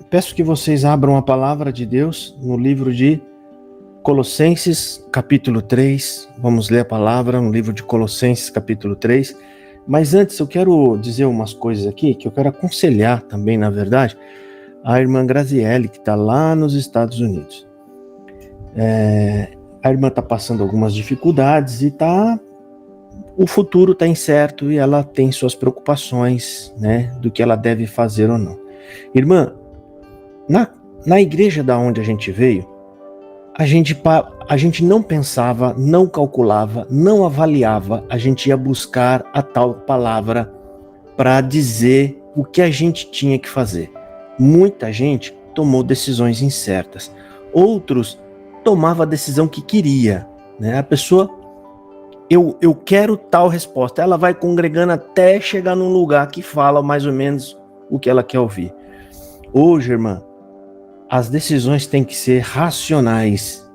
Peço que vocês abram a palavra de Deus no livro de Colossenses, capítulo 3. Vamos ler a palavra no livro de Colossenses, capítulo 3. Mas antes eu quero dizer umas coisas aqui, que eu quero aconselhar também, na verdade, a irmã Graziele, que está lá nos Estados Unidos. A irmã está passando algumas dificuldades e o futuro está incerto e ela tem suas preocupações, né, do que ela deve fazer ou não. Irmã, na igreja da onde a gente veio, a gente não pensava, não calculava, não avaliava, a gente ia buscar a tal palavra para dizer o que a gente tinha que fazer. Muita gente tomou decisões incertas, outros tomavam a decisão que queria, né? A pessoa, eu quero tal resposta, ela vai congregando até chegar num lugar que fala mais ou menos o que ela quer ouvir. Hoje, irmã, as decisões têm que ser racionais.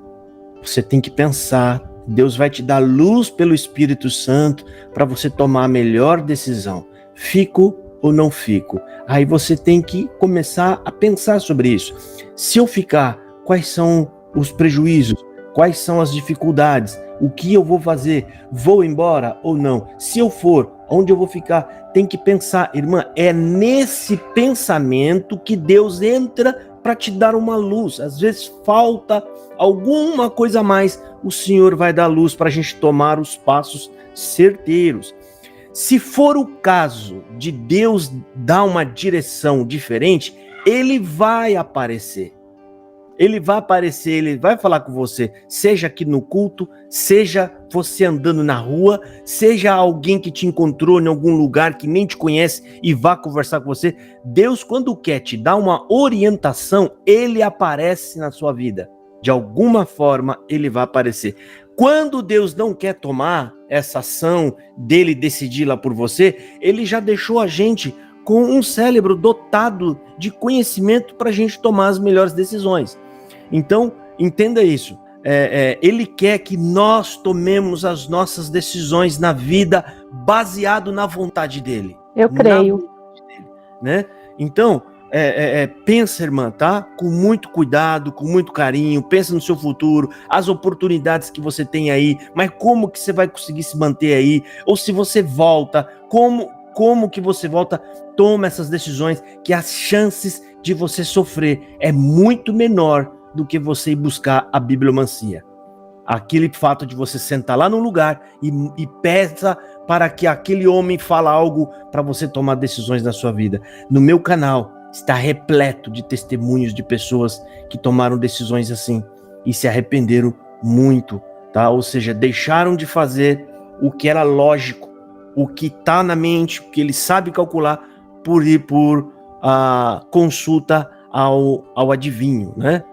Você tem que pensar. Deus vai te dar luz pelo Espírito Santo para você tomar a melhor decisão. Fico ou não fico? Aí você tem que começar a pensar sobre isso. Se eu ficar, quais são os prejuízos? Quais são as dificuldades? O que eu vou fazer? Vou embora ou não? Se eu for, onde eu vou ficar? Tem que pensar, irmã, é nesse pensamento que Deus entra para te dar uma luz. Às vezes falta alguma coisa a mais, o Senhor vai dar luz para a gente tomar os passos certeiros. Se for o caso de Deus dar uma direção diferente, Ele vai aparecer. Ele vai aparecer, ele vai falar com você, seja aqui no culto, seja você andando na rua, seja alguém que te encontrou em algum lugar que nem te conhece e vá conversar com você. Deus, quando quer te dar uma orientação, ele aparece na sua vida. De alguma forma, ele vai aparecer. Quando Deus não quer tomar essa ação dele decidir lá por você, ele já deixou a gente com um cérebro dotado de conhecimento para a gente tomar as melhores decisões. Então, entenda isso. Ele quer que nós tomemos as nossas decisões na vida baseado na vontade dele. Eu creio. Né? Então, pensa, irmã, tá? Com muito cuidado, com muito carinho, pensa no seu futuro, as oportunidades que você tem aí, mas como que você vai conseguir se manter aí? Ou se você volta, como que você volta? Toma essas decisões, que as chances de você sofrer é muito menor do que você ir buscar a bibliomancia. Aquele fato de você sentar lá no lugar e peça para que aquele homem fale algo para você tomar decisões na sua vida. No meu canal está repleto de testemunhos de pessoas que tomaram decisões assim e se arrependeram muito, tá? Ou seja, deixaram de fazer o que era lógico, o que está na mente, o que ele sabe calcular, por ir por consulta ao adivinho, né?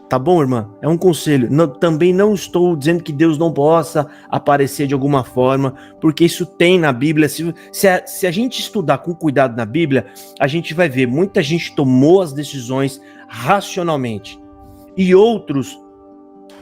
Tá bom, irmã? É um conselho. Também não estou dizendo que Deus não possa aparecer de alguma forma, porque isso tem na Bíblia. Se a gente estudar com cuidado na Bíblia, a gente vai ver muita gente tomou as decisões racionalmente. E outros,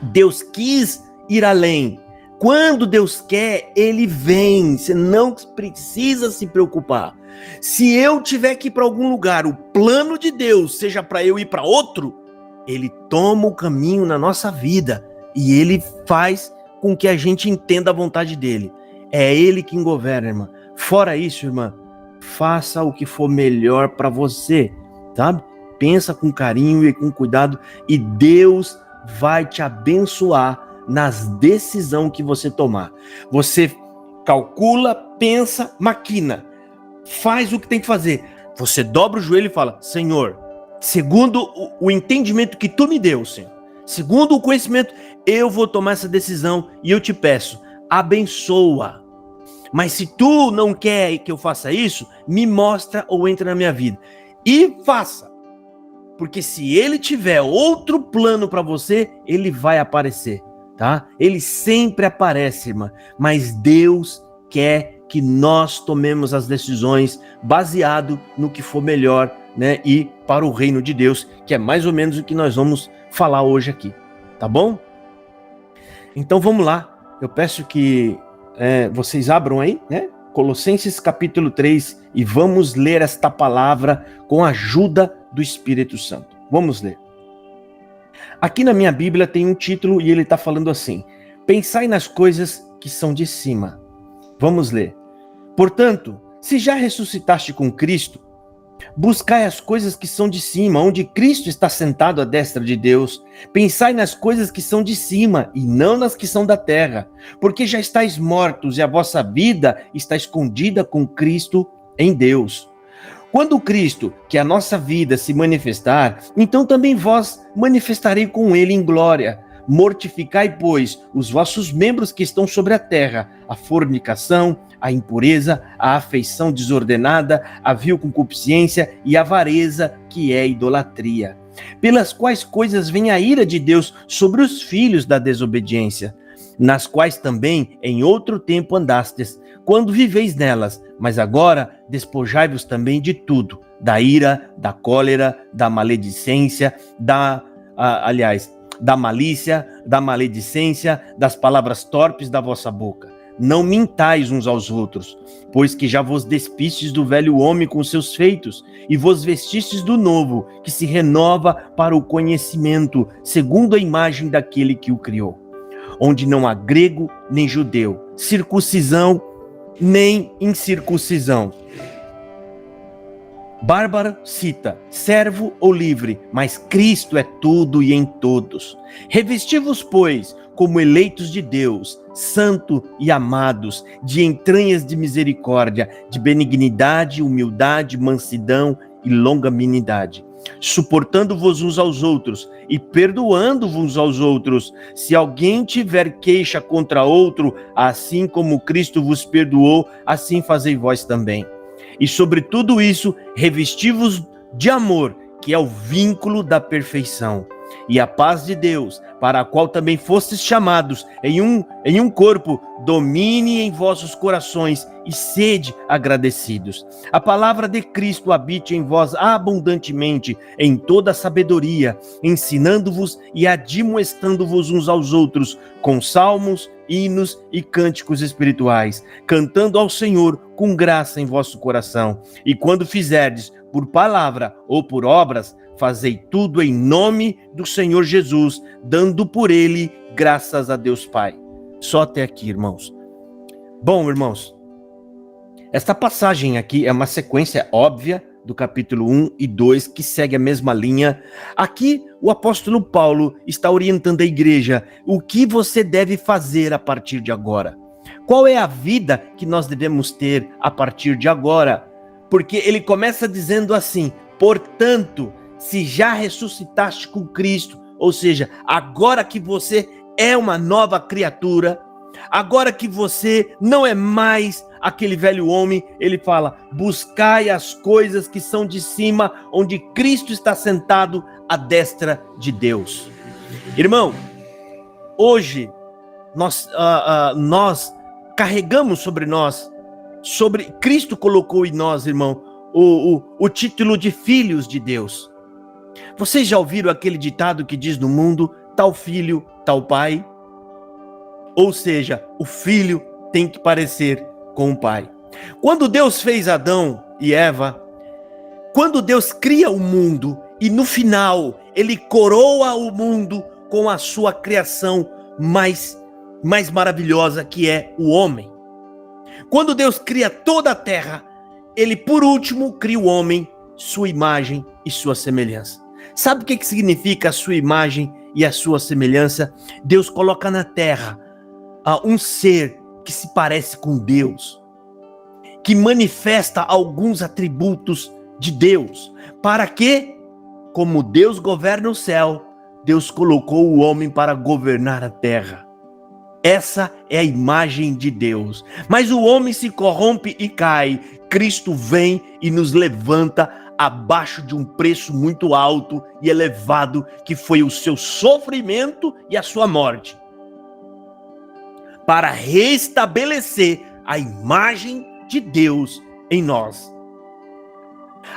Deus quis ir além. Quando Deus quer, Ele vem. Você não precisa se preocupar. Se eu tiver que ir para algum lugar, o plano de Deus seja para eu ir para outro, Ele toma o caminho na nossa vida e Ele faz com que a gente entenda a vontade dele. É Ele quem governa, irmã. Fora isso, irmã, faça o que for melhor para você, sabe? Pensa com carinho e com cuidado e Deus vai te abençoar nas decisões que você tomar. Você calcula, pensa, maquina, faz o que tem que fazer. Você dobra o joelho e fala, Senhor, segundo o entendimento que tu me deu, Senhor, segundo o conhecimento, eu vou tomar essa decisão e eu te peço, abençoa. Mas se tu não quer que eu faça isso, me mostra ou entra na minha vida. E faça. Porque se ele tiver outro plano para você, ele vai aparecer, tá? Ele sempre aparece, irmã. Mas Deus quer que nós tomemos as decisões baseado no que for melhor, né? E para o reino de Deus, que é mais ou menos o que nós vamos falar hoje aqui, tá bom? Então vamos lá. Eu peço que vocês abram aí, né? Colossenses capítulo 3 e vamos ler esta palavra com a ajuda do Espírito Santo. Vamos ler. Aqui na minha Bíblia tem um título e ele está falando assim: pensai nas coisas que são de cima. Vamos ler. Portanto, se já ressuscitaste com Cristo, buscai as coisas que são de cima, onde Cristo está sentado à destra de Deus. Pensai nas coisas que são de cima e não nas que são da terra, porque já estáis mortos e a vossa vida está escondida com Cristo em Deus. Quando Cristo, que é a nossa vida, se manifestar, então também vós manifestarei com ele em glória. Mortificai, pois, os vossos membros que estão sobre a terra, a fornicação, a impureza, a afeição desordenada, a vil concupiscência e a avareza, que é idolatria, pelas quais coisas vem a ira de Deus sobre os filhos da desobediência, nas quais também em outro tempo andastes, quando viveis nelas, mas agora despojai-vos também de tudo, da ira, da cólera, da maledicência, da malícia, da maledicência, das palavras torpes da vossa boca. Não mintais uns aos outros, pois que já vos despistes do velho homem com seus feitos, e vos vestistes do novo, que se renova para o conhecimento, segundo a imagem daquele que o criou. Onde não há grego nem judeu, circuncisão nem incircuncisão, bárbaro cita, servo ou livre, mas Cristo é tudo e em todos. Revesti-vos, pois, como eleitos de Deus, santo e amados, de entranhas de misericórdia, de benignidade, humildade, mansidão e longanimidade, suportando-vos uns aos outros e perdoando-vos uns aos outros. Se alguém tiver queixa contra outro, assim como Cristo vos perdoou, assim fazei vós também. E sobre tudo isso, revesti-vos de amor, que é o vínculo da perfeição. E a paz de Deus, para a qual também fostes chamados em um corpo, domine em vossos corações e sede agradecidos. A palavra de Cristo habite em vós abundantemente, em toda sabedoria, ensinando-vos e admoestando-vos uns aos outros, com salmos, hinos e cânticos espirituais, cantando ao Senhor com graça em vosso coração. E quando fizerdes, por palavra ou por obras, fazei tudo em nome do Senhor Jesus, dando por ele graças a Deus Pai. Só até aqui, irmãos. Bom, irmãos, esta passagem aqui é uma sequência óbvia do capítulo 1 e 2, que segue a mesma linha. Aqui, o apóstolo Paulo está orientando a igreja o que você deve fazer a partir de agora. Qual é a vida que nós devemos ter a partir de agora? Porque ele começa dizendo assim: portanto, se já ressuscitaste com Cristo, ou seja, agora que você é uma nova criatura, agora que você não é mais aquele velho homem, ele fala: buscai as coisas que são de cima, onde Cristo está sentado à destra de Deus. Irmão, hoje nós carregamos sobre nós, Cristo colocou em nós, irmão, o título de filhos de Deus. Vocês já ouviram aquele ditado que diz no mundo: tal filho, tal pai? Ou seja, o filho tem que parecer com o pai. Quando Deus fez Adão e Eva, quando Deus cria o mundo e no final ele coroa o mundo com a sua criação mais maravilhosa, que é o homem. Quando Deus cria toda a terra, ele por último cria o homem, sua imagem e sua semelhança. Sabe o que significa a sua imagem e a sua semelhança? Deus coloca na terra um ser que se parece com Deus, que manifesta alguns atributos de Deus. Para que, como Deus governa o céu, Deus colocou o homem para governar a terra. Essa é a imagem de Deus. Mas o homem se corrompe e cai. Cristo vem e nos levanta abaixo de um preço muito alto e elevado, que foi o seu sofrimento e a sua morte, para restabelecer a imagem de Deus em nós.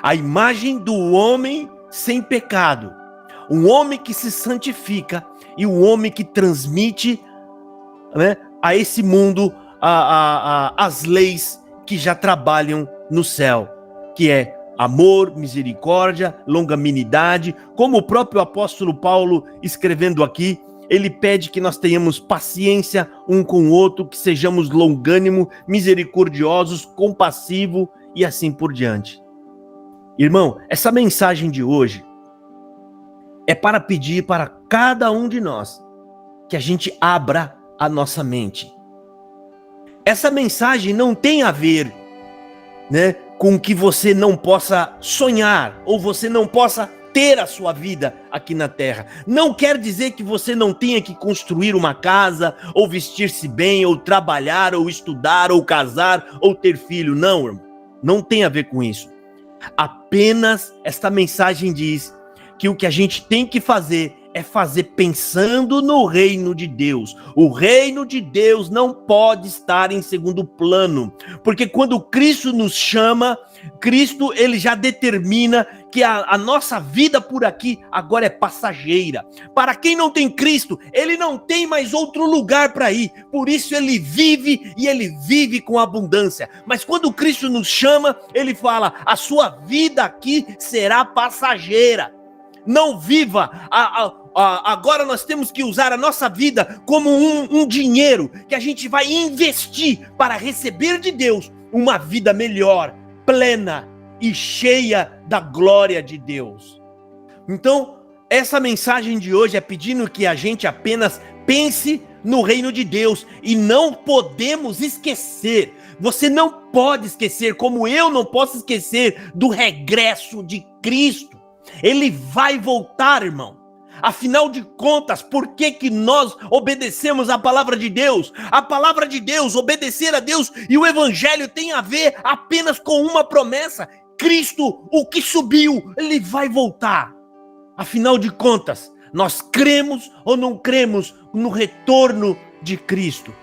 A imagem do homem sem pecado, um homem que se santifica e um homem que transmite, né, a esse mundo as leis que já trabalham no céu, que é amor, misericórdia, longanimidade, como o próprio apóstolo Paulo escrevendo aqui, ele pede que nós tenhamos paciência um com o outro, que sejamos longânimo, misericordiosos, compassivo e assim por diante. Irmão, essa mensagem de hoje é para pedir para cada um de nós que a gente abra a nossa mente. Essa mensagem não tem a ver, né, com que você não possa sonhar ou você não possa ter a sua vida aqui na terra. Não quer dizer que você não tenha que construir uma casa, ou vestir-se bem, ou trabalhar, ou estudar, ou casar, ou ter filho. Não, irmão. Não tem a ver com isso. Apenas esta mensagem diz que o que a gente tem que fazer é fazer pensando no reino de Deus. O reino de Deus não pode estar em segundo plano, porque quando Cristo nos chama, Cristo ele já determina que a nossa vida por aqui agora é passageira. Para quem não tem Cristo, ele não tem mais outro lugar para ir, por isso ele vive e ele vive com abundância. Mas quando Cristo nos chama, ele fala: a sua vida aqui será passageira. Não viva, agora nós temos que usar a nossa vida como um dinheiro que a gente vai investir para receber de Deus uma vida melhor, plena e cheia da glória de Deus. Então, essa mensagem de hoje é pedindo que a gente apenas pense no reino de Deus e não podemos esquecer. Você não pode esquecer, como eu não posso esquecer do regresso de Cristo. Ele vai voltar, irmão. Afinal de contas, por que nós obedecemos a palavra de Deus? A palavra de Deus, obedecer a Deus e o evangelho tem a ver apenas com uma promessa. Cristo, o que subiu, ele vai voltar. Afinal de contas, nós cremos ou não cremos no retorno de Cristo?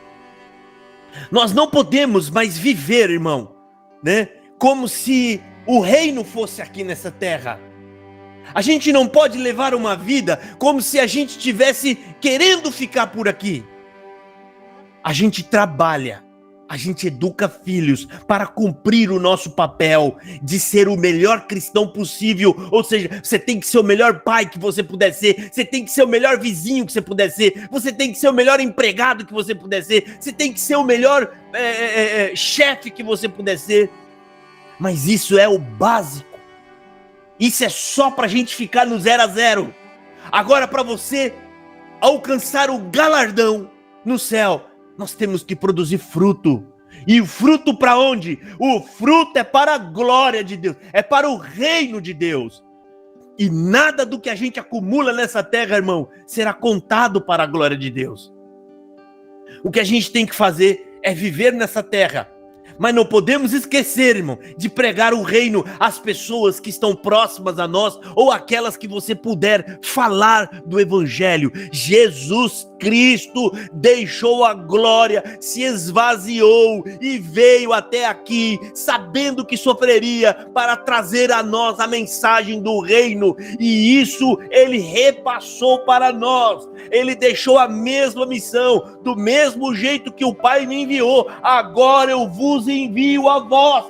Nós não podemos mais viver, irmão, né, como se o reino fosse aqui nessa terra. A gente não pode levar uma vida como se a gente estivesse querendo ficar por aqui. A gente trabalha, a gente educa filhos para cumprir o nosso papel de ser o melhor cristão possível. Ou seja, você tem que ser o melhor pai que você puder ser, você tem que ser o melhor vizinho que você puder ser, você tem que ser o melhor empregado que você puder ser, você tem que ser o melhor chefe que você puder ser. Mas isso é o básico. Isso é só para a gente ficar no 0 a 0. Agora, para você alcançar o galardão no céu, nós temos que produzir fruto. E o fruto para onde? O fruto é para a glória de Deus, é para o reino de Deus. E nada do que a gente acumula nessa terra, irmão, será contado para a glória de Deus. O que a gente tem que fazer é viver nessa terra. Mas não podemos esquecer, irmão, de pregar o reino às pessoas que estão próximas a nós ou aquelas que você puder falar do evangelho. Jesus Cristo deixou a glória, se esvaziou e veio até aqui, sabendo que sofreria para trazer a nós a mensagem do reino. E isso ele repassou para nós. Ele deixou a mesma missão, do mesmo jeito que o Pai me enviou. Agora eu vos envio a vós.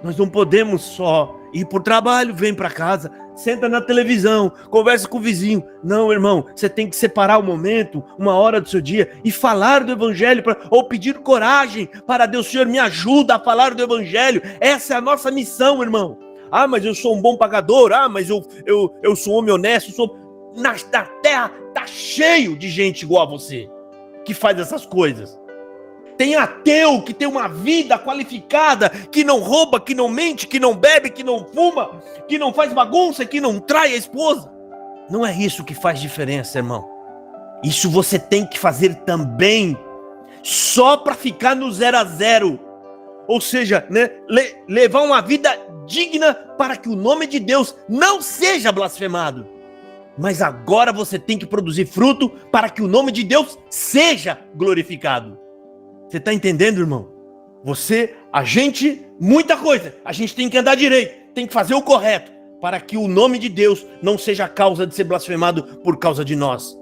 Nós não podemos só ir para o trabalho, vem para casa, senta na televisão, conversa com o vizinho. Não, irmão, você tem que separar um momento, uma hora do seu dia e falar do evangelho, ou pedir coragem para Deus. Senhor, me ajuda a falar do evangelho. Essa é a nossa missão, irmão. Ah, mas eu sou um bom pagador. Ah, mas eu sou um homem honesto. Na terra tá cheio de gente igual a você que faz essas coisas. Tem ateu que tem uma vida qualificada, que não rouba, que não mente, que não bebe, que não fuma, que não faz bagunça, que não trai a esposa. Não é isso que faz diferença, irmão. Isso você tem que fazer também, só para ficar no 0 a 0. Ou seja, né, levar uma vida digna para que o nome de Deus não seja blasfemado. Mas agora você tem que produzir fruto para que o nome de Deus seja glorificado. Você está entendendo, irmão? Muita coisa. A gente tem que andar direito, tem que fazer o correto, para que o nome de Deus não seja a causa de ser blasfemado por causa de nós.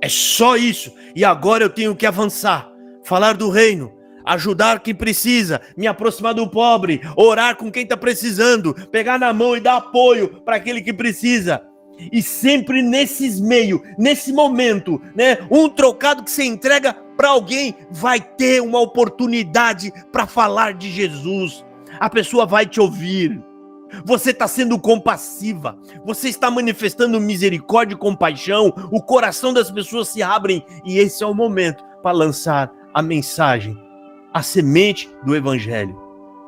É só isso. E agora eu tenho que avançar, falar do reino. ajudar quem precisa, me aproximar do pobre, orar com quem está precisando, pegar na mão e dar apoio para aquele que precisa. E sempre nesses meios, nesse momento, né, um trocado que você entrega para alguém vai ter uma oportunidade para falar de Jesus. A pessoa vai te ouvir. Você está sendo compassiva, você está manifestando misericórdia e compaixão, o coração das pessoas se abrem e esse é o momento para lançar a mensagem, a semente do Evangelho.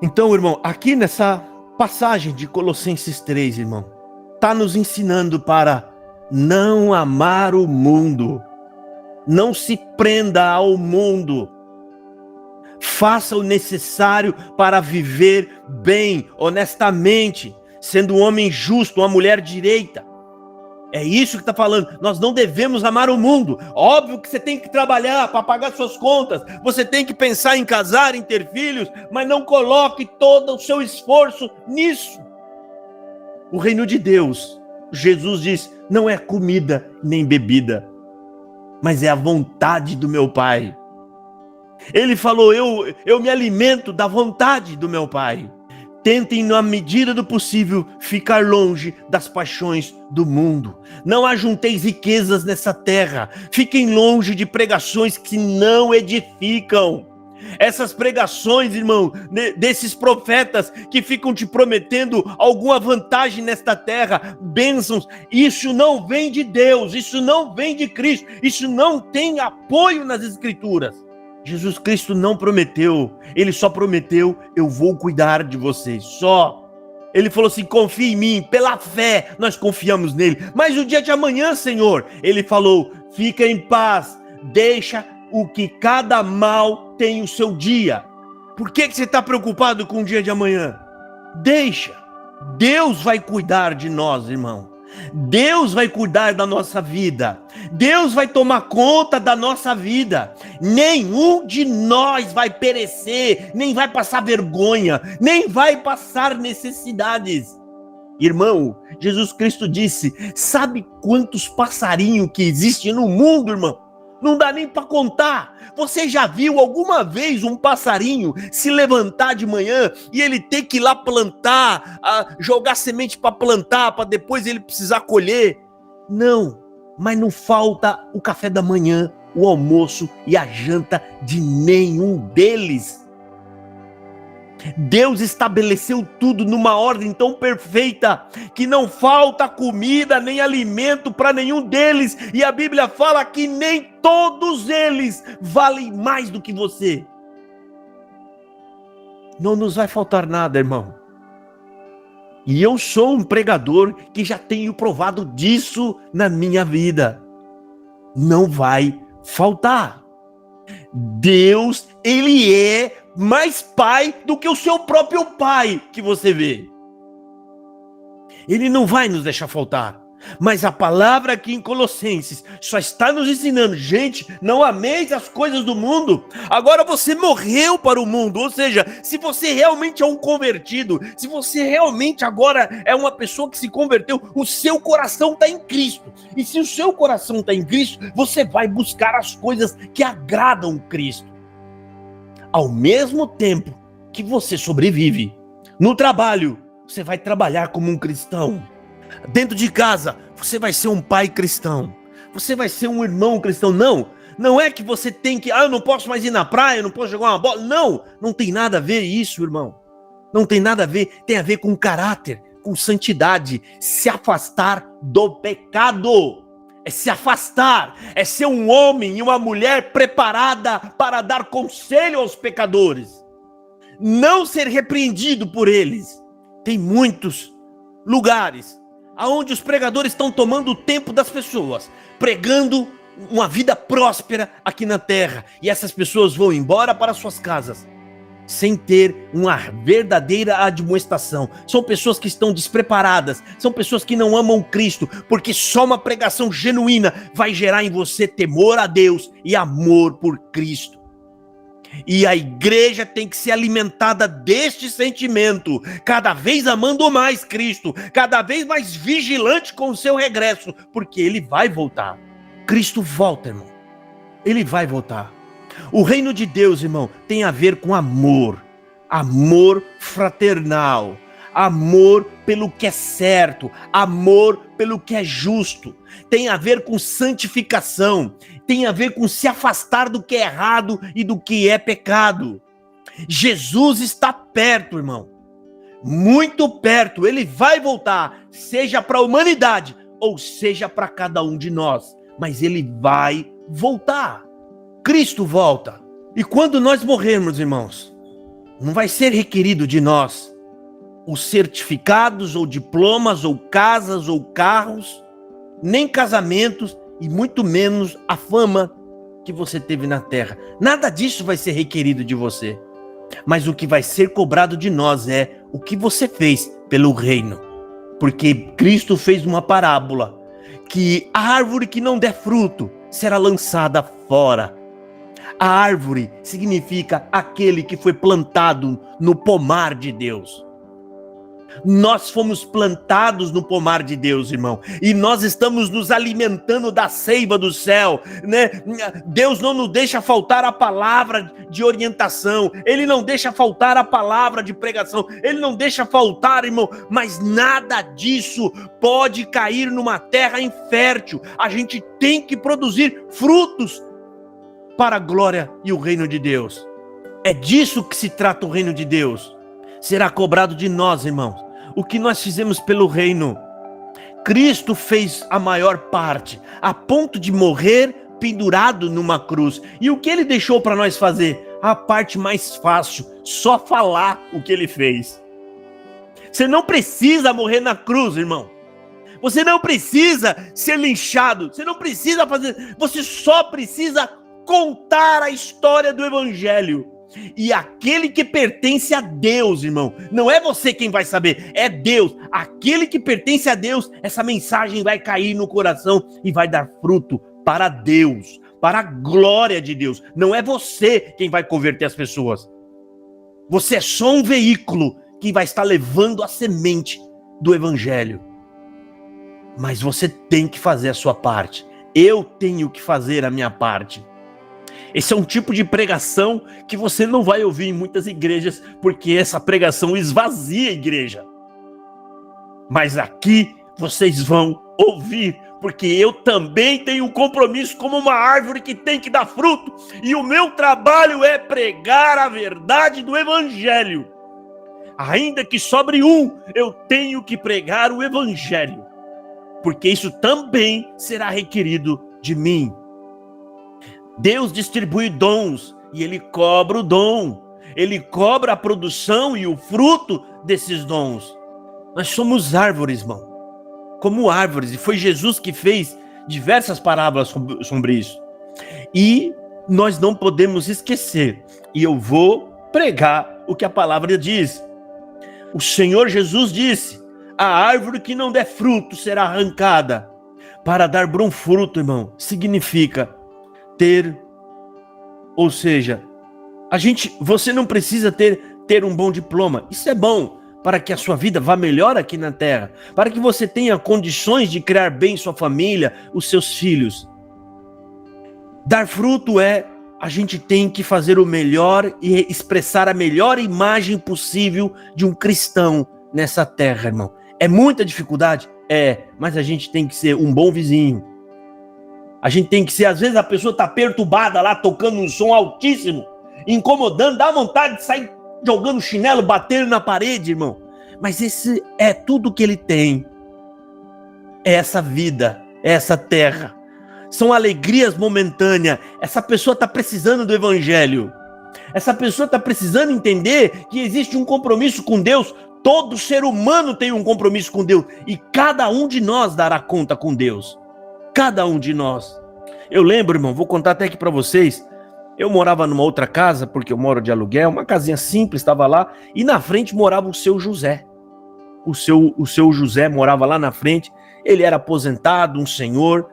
Então, irmão, aqui nessa passagem de Colossenses 3, irmão, está nos ensinando para não amar o mundo, não se prenda ao mundo, faça o necessário para viver bem, honestamente, sendo um homem justo, uma mulher direita. É isso que está falando. Nós não devemos amar o mundo. Óbvio que você tem que trabalhar para pagar suas contas. Você tem que pensar em casar, em ter filhos, mas não coloque todo o seu esforço nisso. O reino de Deus, Jesus diz, não é comida nem bebida, mas é a vontade do meu Pai. Ele falou, eu me alimento da vontade do meu Pai. Tentem, na medida do possível, ficar longe das paixões do mundo. Não ajunteis riquezas nessa terra. Fiquem longe de pregações que não edificam. Essas pregações, irmão, desses profetas que ficam te prometendo alguma vantagem nesta terra, bênçãos, isso não vem de Deus, isso não vem de Cristo, isso não tem apoio nas Escrituras. Jesus Cristo não prometeu, ele só prometeu, eu vou cuidar de vocês, só. Ele falou assim, confie em mim, pela fé nós confiamos nele. Mas o dia de amanhã, Senhor, ele falou, fica em paz, deixa o que cada mal tem o seu dia. Por que você está preocupado com o dia de amanhã? Deixa, Deus vai cuidar de nós, irmão. Deus vai cuidar da nossa vida. Deus vai tomar conta da nossa vida. Nenhum de nós vai perecer, nem vai passar vergonha, nem vai passar necessidades. Irmão, Jesus Cristo disse, sabe quantos passarinhos que existem no mundo, irmão? Não dá nem para contar. Você já viu alguma vez um passarinho se levantar de manhã e ele ter que ir lá plantar, jogar semente para plantar, para depois ele precisar colher? Não, mas não falta o café da manhã, o almoço e a janta de nenhum deles. Deus estabeleceu tudo numa ordem tão perfeita que não falta comida nem alimento para nenhum deles, e a Bíblia fala que nem todos eles valem mais do que você. Não nos vai faltar nada, irmão. E eu sou um pregador que já tenho provado disso na minha vida. Não vai faltar. Deus, ele é mais pai do que o seu próprio pai que você vê. Ele não vai nos deixar faltar. Mas a palavra aqui em Colossenses só está nos ensinando, gente, não ameis as coisas do mundo. Agora você morreu para o mundo, ou seja, se você realmente é um convertido, se você realmente agora é uma pessoa que se converteu, o seu coração está em Cristo. E se o seu coração está em Cristo, você vai buscar as coisas que agradam Cristo. Ao mesmo tempo que você sobrevive, no trabalho, você vai trabalhar como um cristão. Dentro de casa, você vai ser um pai cristão. Você vai ser um irmão cristão. Não é que você tem que... eu não posso mais ir na praia, eu não posso jogar uma bola. Não tem nada a ver isso, irmão. Não tem nada a ver. Tem a ver com caráter, com santidade. Se afastar do pecado. É se afastar. É ser um homem e uma mulher preparada para dar conselho aos pecadores. Não ser repreendido por eles. Tem muitos lugares aonde os pregadores estão tomando o tempo das pessoas, pregando uma vida próspera aqui na terra, e essas pessoas vão embora para suas casas, sem ter uma verdadeira admoestação. São pessoas que estão despreparadas, são pessoas que não amam Cristo, porque só uma pregação genuína vai gerar em você temor a Deus e amor por Cristo. E a igreja tem que ser alimentada deste sentimento, cada vez amando mais Cristo, cada vez mais vigilante com o seu regresso, porque ele vai voltar. Cristo volta, irmão. Ele vai voltar. O reino de Deus, irmão, tem a ver com amor. Amor fraternal. Amor pelo que é certo. Amor pelo que é justo. Tem a ver com santificação. Tem a ver com se afastar do que é errado e do que é pecado. Jesus está perto, irmão. Muito perto. Ele vai voltar, seja para a humanidade ou seja para cada um de nós. Mas ele vai voltar. Cristo volta. E quando nós morrermos, irmãos, não vai ser requerido de nós os certificados ou diplomas ou casas ou carros, nem casamentos e muito menos a fama que você teve na terra. Nada disso vai ser requerido de você. Mas o que vai ser cobrado de nós é o que você fez pelo reino. Porque Cristo fez uma parábola que a árvore que não der fruto será lançada fora. A árvore significa aquele que foi plantado no pomar de Deus. Nós fomos plantados no pomar de Deus, irmão, e nós estamos nos alimentando da seiva do céu, né? Deus não nos deixa faltar a palavra de orientação, Ele não deixa faltar a palavra de pregação, Ele não deixa faltar, irmão, mas nada disso pode cair numa terra infértil. A gente tem que produzir frutos para a glória e o reino de Deus. É disso que se trata o reino de Deus. Será cobrado de nós, irmãos, o que nós fizemos pelo reino. Cristo fez a maior parte, a ponto de morrer pendurado numa cruz. E o que ele deixou para nós fazer? A parte mais fácil, só falar o que ele fez. Você não precisa morrer na cruz, irmão. Você não precisa ser linchado. Você não precisa fazer. Você só precisa contar a história do evangelho. E aquele que pertence a Deus, irmão, não é você quem vai saber, é Deus. Aquele que pertence a Deus, essa mensagem vai cair no coração e vai dar fruto para Deus, para a glória de Deus. Não é você quem vai converter as pessoas. Você é só um veículo que vai estar levando a semente do evangelho. Mas você tem que fazer a sua parte. Eu tenho que fazer a minha parte. Esse é um tipo de pregação que você não vai ouvir em muitas igrejas, porque essa pregação esvazia a igreja. Mas aqui vocês vão ouvir, porque eu também tenho um compromisso como uma árvore que tem que dar fruto, e o meu trabalho é pregar a verdade do evangelho. Ainda que sobre um, eu tenho que pregar o evangelho, porque isso também será requerido de mim. Deus distribui dons e Ele cobra o dom. Ele cobra a produção e o fruto desses dons. Nós somos árvores, irmão. Como árvores. E foi Jesus que fez diversas parábolas sobre isso. E nós não podemos esquecer. E eu vou pregar o que a palavra diz. O Senhor Jesus disse: a árvore que não der fruto será arrancada. Para dar bom fruto, irmão, significa ter, ou seja, você não precisa ter um bom diploma. Isso é bom para que a sua vida vá melhor aqui na terra, para que você tenha condições de criar bem sua família, os seus filhos. Dar fruto a gente tem que fazer o melhor e expressar a melhor imagem possível de um cristão nessa terra, irmão. É muita dificuldade? Mas a gente tem que ser um bom vizinho. A gente tem que ser, às vezes a pessoa está perturbada lá, tocando um som altíssimo, incomodando, dá vontade de sair jogando chinelo, batendo na parede, irmão. Mas esse é tudo que ele tem. É essa vida, é essa terra. São alegrias momentâneas. Essa pessoa está precisando do evangelho. Essa pessoa está precisando entender que existe um compromisso com Deus. Todo ser humano tem um compromisso com Deus. E cada um de nós dará conta com Deus. Cada um de nós. Eu lembro, irmão, vou contar até aqui para vocês. Eu morava numa outra casa, porque eu moro de aluguel, uma casinha simples, estava lá, e na frente morava o seu José. O seu José morava lá na frente, ele era aposentado, um senhor,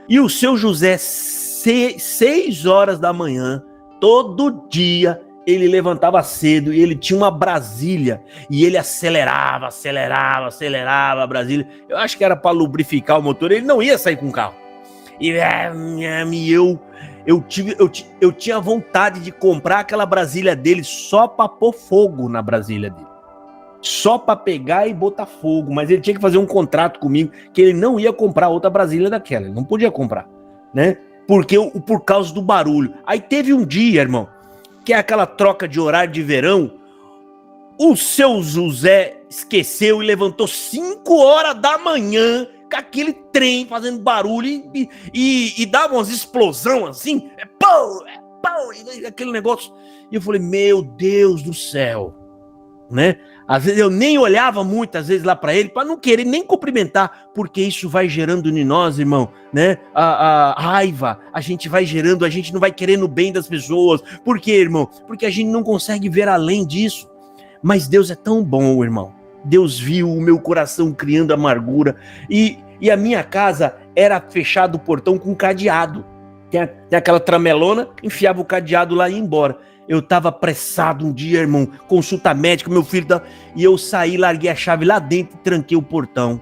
e o seu José, 6 horas da manhã, todo dia, ele levantava cedo e ele tinha uma Brasília, e ele acelerava a Brasília. Eu acho que era para lubrificar o motor, ele não ia sair com o carro. E eu tinha vontade de comprar aquela Brasília dele só para pôr fogo na Brasília dele. Só para pegar e botar fogo. Mas ele tinha que fazer um contrato comigo que ele não ia comprar outra Brasília daquela. Ele não podia comprar, né? Por causa do barulho. Aí teve um dia, irmão, que é aquela troca de horário de verão. O seu José esqueceu e levantou 5 horas da manhã com aquele trem fazendo barulho e dava umas explosões assim, pão, aquele negócio. E eu falei, meu Deus do céu, né? Às vezes eu nem olhava muitas vezes lá para ele, para não querer nem cumprimentar, porque isso vai gerando em nós, irmão, né? A raiva, a gente vai gerando, a gente não vai querendo o bem das pessoas. Por quê, irmão? Porque a gente não consegue ver além disso. Mas Deus é tão bom, irmão. Deus viu o meu coração criando amargura. E a minha casa era fechado o portão com cadeado. Tem aquela tramelona, enfiava o cadeado lá e ia embora. Eu tava apressado um dia, irmão, consulta médica, meu filho... E eu saí, larguei a chave lá dentro e tranquei o portão.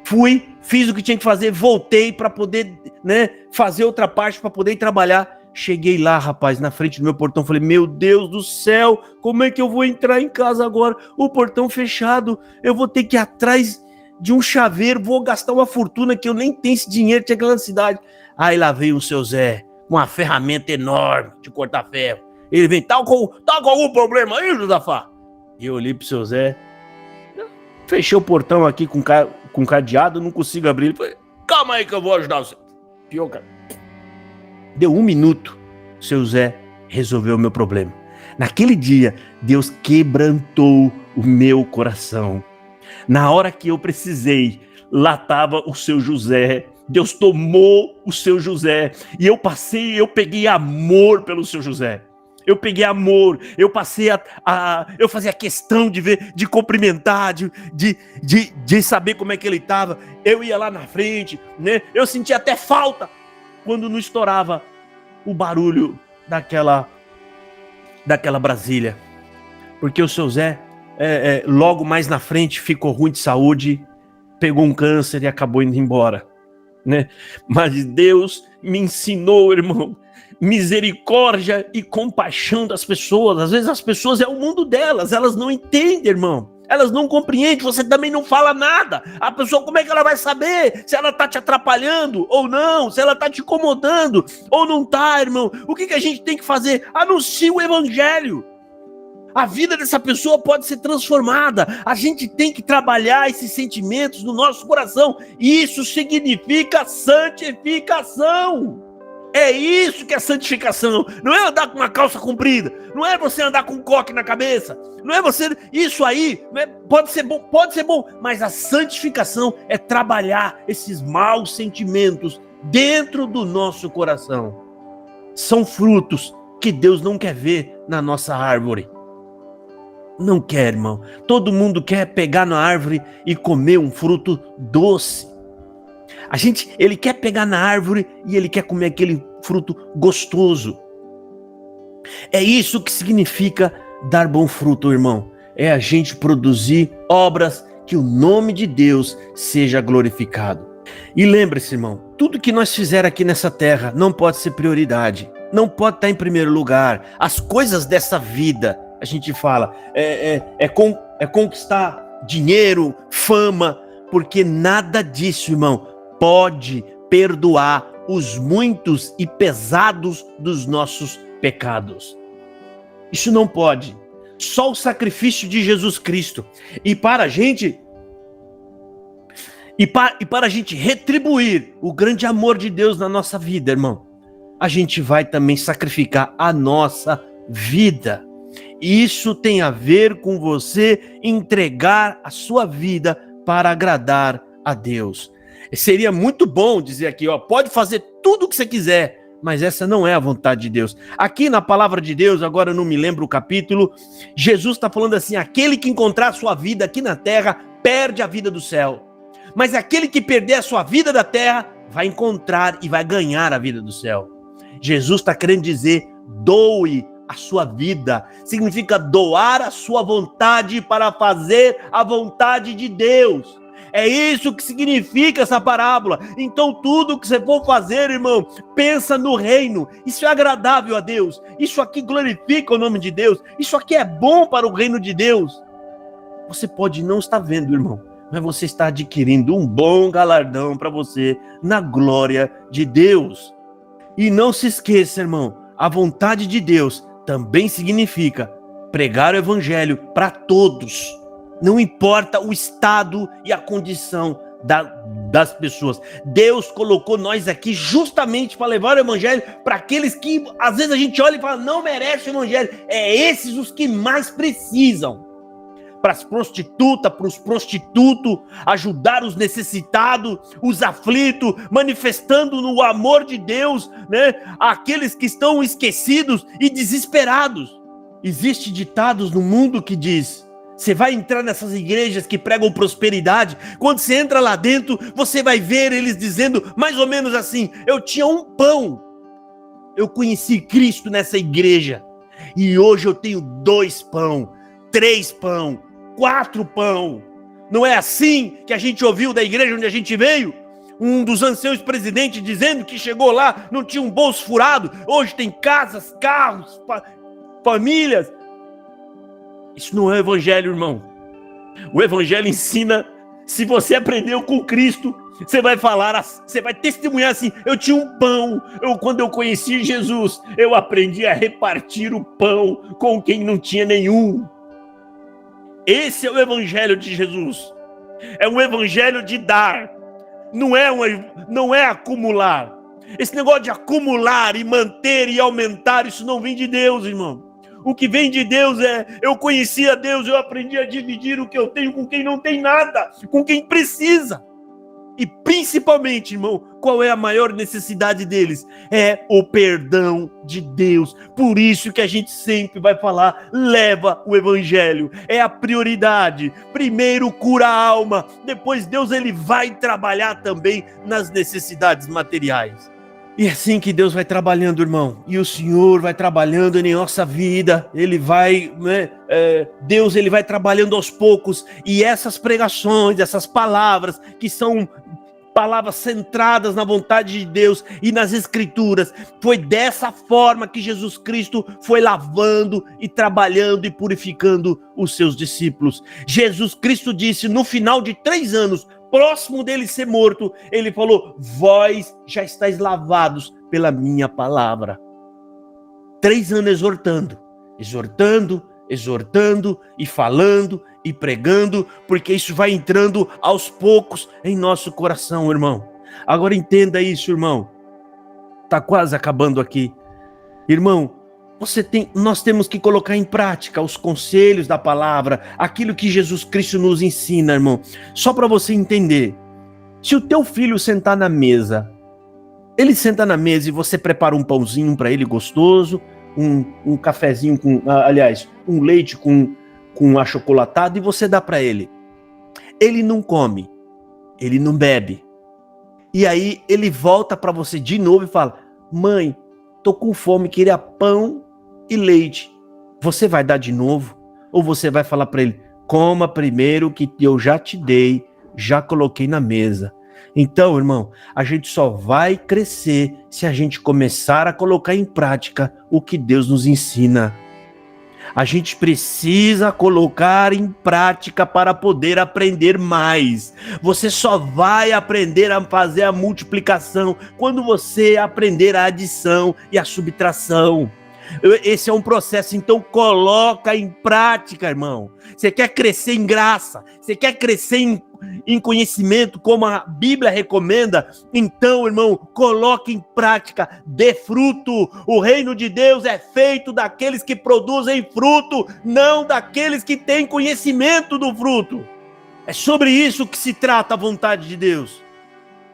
Fui, fiz o que tinha que fazer, voltei para poder, né, fazer outra parte para poder ir trabalhar. Cheguei lá, rapaz, na frente do meu portão, falei, meu Deus do céu, como é que eu vou entrar em casa agora? O portão fechado, eu vou ter que ir atrás de um chaveiro, vou gastar uma fortuna que eu nem tenho esse dinheiro, tinha aquela cidade. Aí lá veio o seu Zé, com uma ferramenta enorme de cortar ferro. Ele vem, tá com algum problema aí, Josafá? E eu olhei pro seu Zé, fechei o portão aqui com cadeado, não consigo abrir. Ele falou, calma aí que eu vou ajudar você. Pior, cara. Deu 1 minuto, seu Zé resolveu o meu problema. Naquele dia, Deus quebrantou o meu coração. Na hora que eu precisei, lá estava o seu José. Deus tomou o seu José. E eu peguei amor pelo seu José. Eu peguei amor, eu passei eu fazia questão de ver, de cumprimentar, de saber como é que ele estava. Eu ia lá na frente, né? Eu sentia até falta quando não estourava o barulho daquela Brasília. Porque o seu Zé, logo mais na frente, ficou ruim de saúde, pegou um câncer e acabou indo embora, né? Mas Deus me ensinou, irmão, misericórdia e compaixão das pessoas. Às vezes as pessoas é o mundo delas, elas não entendem, irmão. Elas não compreendem, você também não fala nada. A pessoa, como é que ela vai saber se ela tá te atrapalhando ou não? Se ela tá te incomodando ou não tá, irmão? O que a gente tem que fazer? Anuncie o evangelho. A vida dessa pessoa pode ser transformada. A gente tem que trabalhar esses sentimentos no nosso coração. Isso significa santificação. É isso que é santificação. Não é andar com uma calça comprida. Não é você andar com um coque na cabeça. Não é você... Isso aí pode ser bom. Mas a santificação é trabalhar esses maus sentimentos dentro do nosso coração. São frutos que Deus não quer ver na nossa árvore. Não quer, irmão. Todo mundo quer pegar na árvore e comer um fruto doce. Ele quer pegar na árvore e ele quer comer aquele fruto gostoso. É isso que significa dar bom fruto, irmão. É a gente produzir obras que o nome de Deus seja glorificado. E lembre-se, irmão, tudo que nós fizermos aqui nessa terra não pode ser prioridade. Não pode estar em primeiro lugar. As coisas dessa vida, a gente fala, conquistar dinheiro, fama, porque nada disso, irmão, pode perdoar os muitos e pesados dos nossos pecados. Isso não pode. Só o sacrifício de Jesus Cristo. E para a gente retribuir o grande amor de Deus na nossa vida, irmão, a gente vai também sacrificar a nossa vida. Isso tem a ver com você entregar a sua vida para agradar a Deus. Seria muito bom dizer aqui, pode fazer tudo o que você quiser, mas essa não é a vontade de Deus. Aqui na palavra de Deus, agora eu não me lembro o capítulo, Jesus está falando assim, aquele que encontrar a sua vida aqui na terra, perde a vida do céu. Mas aquele que perder a sua vida da terra, vai encontrar e vai ganhar a vida do céu. Jesus está querendo dizer, doe a sua vida. Significa doar a sua vontade para fazer a vontade de Deus. É isso que significa essa parábola. Então tudo que você for fazer, irmão, pensa no reino. Isso é agradável a Deus. Isso aqui glorifica o nome de Deus. Isso aqui é bom para o reino de Deus. Você pode não estar vendo, irmão, mas você está adquirindo um bom galardão para você na glória de Deus. E não se esqueça, irmão, a vontade de Deus também significa pregar o evangelho para todos. Não importa o estado e a condição das pessoas. Deus colocou nós aqui justamente para levar o evangelho para aqueles que às vezes a gente olha e fala, não merece o evangelho. É esses os que mais precisam. Para as prostitutas, para os prostitutos, ajudar os necessitados, os aflitos, manifestando no amor de Deus, né? Aqueles que estão esquecidos e desesperados. Existem ditados no mundo que diz, você vai entrar nessas igrejas que pregam prosperidade, quando você entra lá dentro, você vai ver eles dizendo mais ou menos assim, eu tinha um pão, eu conheci Cristo nessa igreja, e hoje eu tenho 2 pão, 3 pão, 4 pão. Não é assim que a gente ouviu da igreja onde a gente veio? Um dos anciãos presidentes dizendo que chegou lá, não tinha um bolso furado, hoje tem casas, carros, famílias. Isso não é o evangelho, irmão. O evangelho ensina, se você aprendeu com Cristo, você vai falar, você vai testemunhar assim, eu tinha um pão, quando eu conheci Jesus, eu aprendi a repartir o pão com quem não tinha nenhum. Esse é o evangelho de Jesus. É um evangelho de dar. Não é acumular. Esse negócio de acumular e manter e aumentar, isso não vem de Deus, irmão. O que vem de Deus é, eu conheci a Deus, eu aprendi a dividir o que eu tenho com quem não tem nada, com quem precisa. E principalmente, irmão, qual é a maior necessidade deles? É o perdão de Deus. Por isso que a gente sempre vai falar, leva o evangelho. É a prioridade. Primeiro cura a alma, depois Deus ele vai trabalhar também nas necessidades materiais. E é assim que Deus vai trabalhando, irmão. E o Senhor vai trabalhando em nossa vida. Ele vai, Deus ele vai trabalhando aos poucos. E essas pregações, essas palavras, que são palavras centradas na vontade de Deus e nas Escrituras, foi dessa forma que Jesus Cristo foi lavando e trabalhando e purificando os seus discípulos. Jesus Cristo disse, no final de 3 anos, próximo dele ser morto, ele falou, vós já estáis lavados pela minha palavra. 3 anos exortando e falando e pregando, porque isso vai entrando aos poucos em nosso coração, irmão. Agora entenda isso, irmão. Tá quase acabando aqui. Irmão, nós temos que colocar em prática os conselhos da palavra, aquilo que Jesus Cristo nos ensina, irmão. Só para você entender, se o teu filho sentar na mesa, ele senta na mesa e você prepara um pãozinho para ele gostoso, um cafezinho um leite com achocolatado e você dá para ele. Ele não come, ele não bebe. E aí ele volta para você de novo e fala, mãe, tô com fome, queria pão e leite. Você vai dar de novo? Ou você vai falar para ele, coma primeiro que eu já te dei, já coloquei na mesa. Então, irmão, a gente só vai crescer se a gente começar a colocar em prática o que Deus nos ensina. A gente precisa colocar em prática para poder aprender mais. Você só vai aprender a fazer a multiplicação quando você aprender a adição e a subtração. Esse é um processo, então coloca em prática, irmão. Você quer crescer em graça, você quer crescer em conhecimento, como a Bíblia recomenda, então, irmão, coloque em prática, dê fruto. O reino de Deus é feito daqueles que produzem fruto, não daqueles que têm conhecimento do fruto. É sobre isso que se trata a vontade de Deus.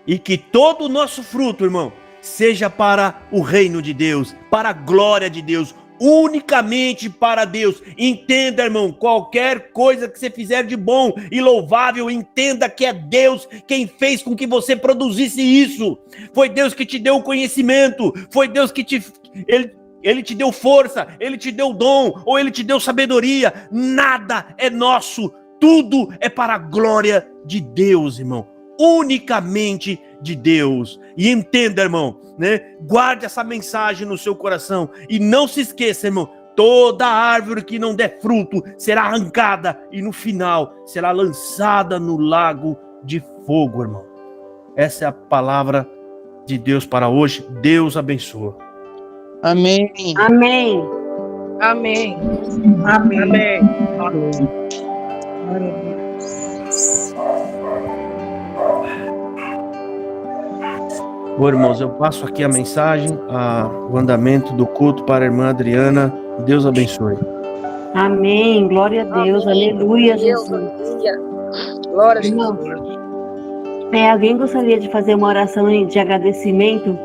E que todo o nosso fruto, irmão, seja para o reino de Deus, para a glória de Deus, unicamente para Deus. Entenda, irmão, qualquer coisa que você fizer de bom e louvável, entenda que é Deus quem fez com que você produzisse isso. Foi Deus que te deu o conhecimento, foi Deus que Ele te deu força, Ele te deu dom, ou Ele te deu sabedoria. Nada é nosso, Tudo é para a glória de Deus, irmão. Unicamente de Deus. E entenda, irmão, né? Guarde essa mensagem no seu coração e não se esqueça, irmão, toda árvore que não der fruto será arrancada e no final será lançada no lago de fogo, irmão. Essa é a palavra de Deus para hoje. Deus abençoa. Amém. Amém. Amém. Amém. Amém. Glória a Deus. Bom, irmãos, eu passo aqui a mensagem, o andamento do culto para a irmã Adriana. Deus abençoe. Amém. Glória a Deus. Amém. Aleluia, Deus, Jesus. aleluia. Glória a Irmão, Jesus. alguém gostaria de fazer uma oração de agradecimento,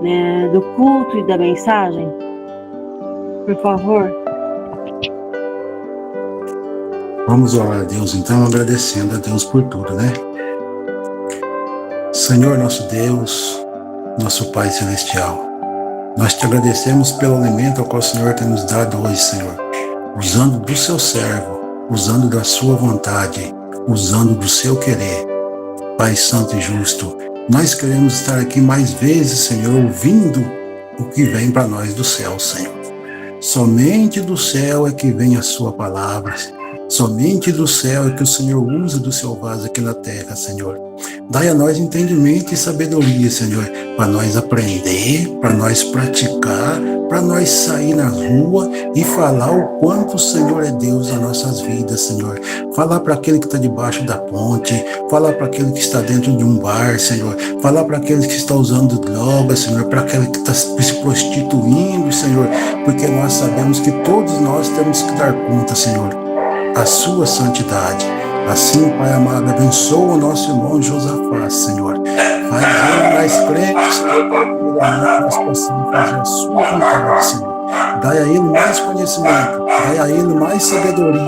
né, do culto e da mensagem? Por favor. Vamos orar a Deus, então, agradecendo a Deus por tudo, né? Senhor, nosso Deus, nosso Pai Celestial, nós te agradecemos pelo alimento ao qual o Senhor tem nos dado hoje, Senhor, usando do seu servo, usando da sua vontade, usando do seu querer. Pai Santo e Justo, nós queremos estar aqui mais vezes, Senhor, ouvindo o que vem para nós do céu, Senhor. Somente do céu é que vem a sua palavra. Somente do céu é que o Senhor usa do seu vaso aqui na terra, Senhor. Dai a nós entendimento e sabedoria, Senhor, para nós aprender, para nós praticar, para nós sair na rua e falar o quanto o Senhor é Deus nas nossas vidas, Senhor. Falar para aquele que está debaixo da ponte, falar para aquele que está dentro de um bar, Senhor. Falar para aquele que está usando drogas, Senhor, para aquele que está se prostituindo, Senhor, porque nós sabemos que todos nós temos que dar conta, Senhor, a sua santidade. Assim, Pai amado, abençoa o nosso irmão Josafá, Senhor. Faz ele mais crente, Senhor, para que nós possamos fazer a sua vontade, Senhor. Dai a ele mais conhecimento, dai a ele mais sabedoria,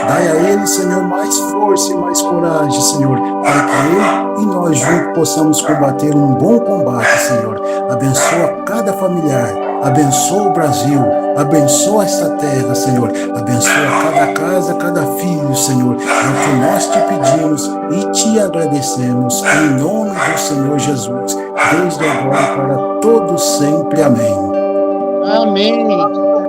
dai a ele, Senhor, mais força e mais coragem, Senhor, para que ele e nós juntos possamos combater um bom combate, Senhor. Abençoa cada familiar, abençoa o Brasil, abençoa esta terra, Senhor. Abençoa cada casa, cada filho, Senhor. É o que nós te pedimos e te agradecemos em nome do Senhor Jesus, desde agora para todos sempre. Amém. Amém.